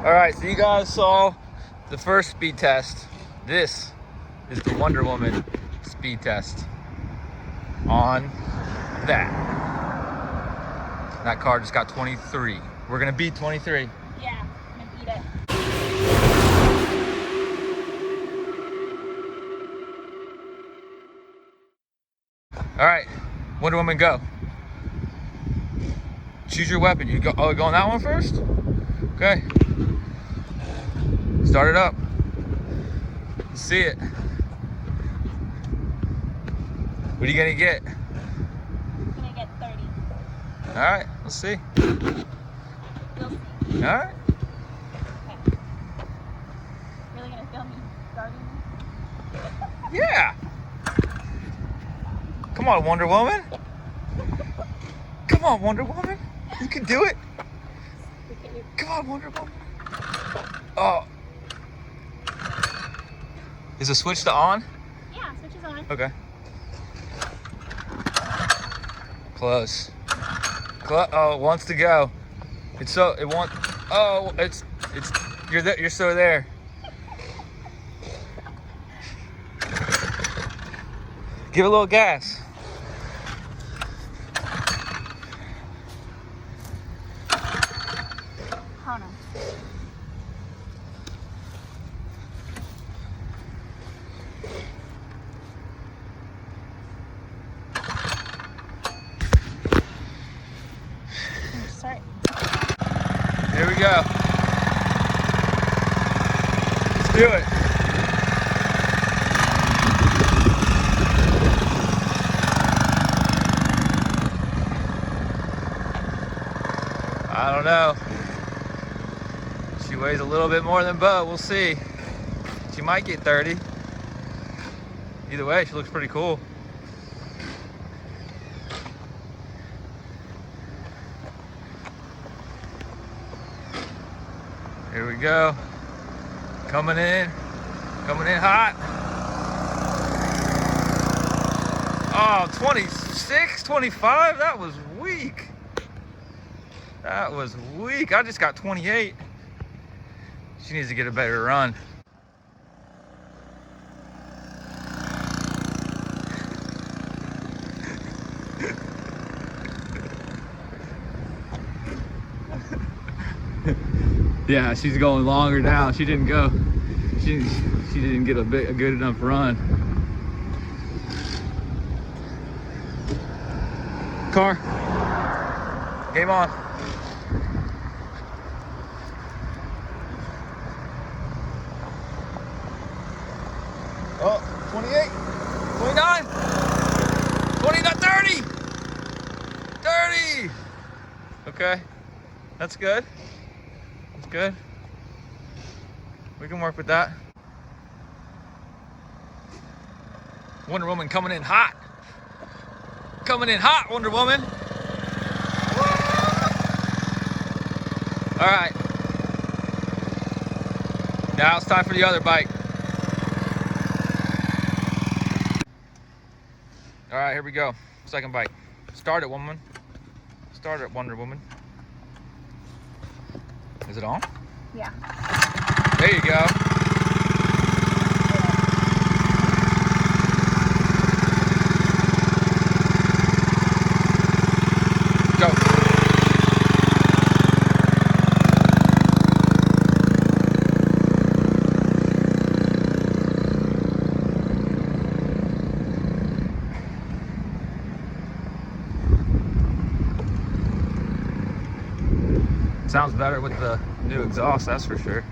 All right, so you guys saw the first speed test. This is the Wonder Woman speed test on that. That car just got 23. We're gonna beat 23. Yeah, I'm gonna beat it. All right, Wonder Woman, go. Choose your weapon. You go. Oh, go on that one first. Okay. Start it up. Let's see it. What are you gonna get? I'm gonna get 30. All right, let's see. We'll see. All right. Okay. Really gonna film me starting? Yeah. Come on, Wonder Woman. Come on, Wonder Woman. You can do it. Okay. Come on, Wonder Woman. Oh. Is the switch to on? Yeah, switch is on. Okay. Close. Oh, it wants to go. It wants. Oh, you're there. You're so there. Give it a little gas. Hold on. Start. Here we go. Let's do it. I don't know. She weighs a little bit more than Bo. We'll see. She might get 30. Either way, she looks pretty cool. Here we go. Coming in hot. Oh, 26, 25, that was weak. That was weak. I just got 28. She needs to get a better run. Yeah, she's going longer now. She didn't go. She didn't get a good enough run. Car. Game on. Oh, 28, 29, 29, 30. 30. Okay, that's good. That's good. We can work with that. Wonder Woman coming in hot. Coming in hot, Wonder Woman. All right. Now it's time for the other bike. All right, here we go. Second bike. Start it, woman. Start it, Wonder Woman. Is it on? Yeah. There you go. Go. Sounds better with the new exhaust, that's for sure.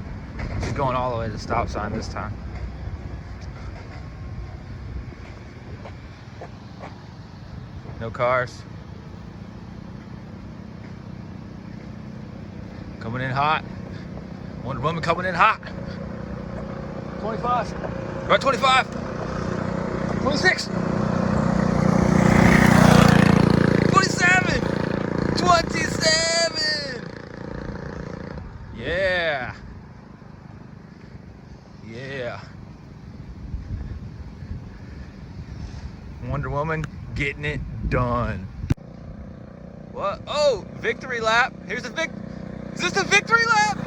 She's going all the way to the stop sign this time. No cars. Coming in hot. Wonder Woman coming in hot. 25. Right, 25. 26. 27. 27. Yeah. Yeah. Wonder Woman getting it done. What? Oh, victory lap. Here's the Is this the victory lap?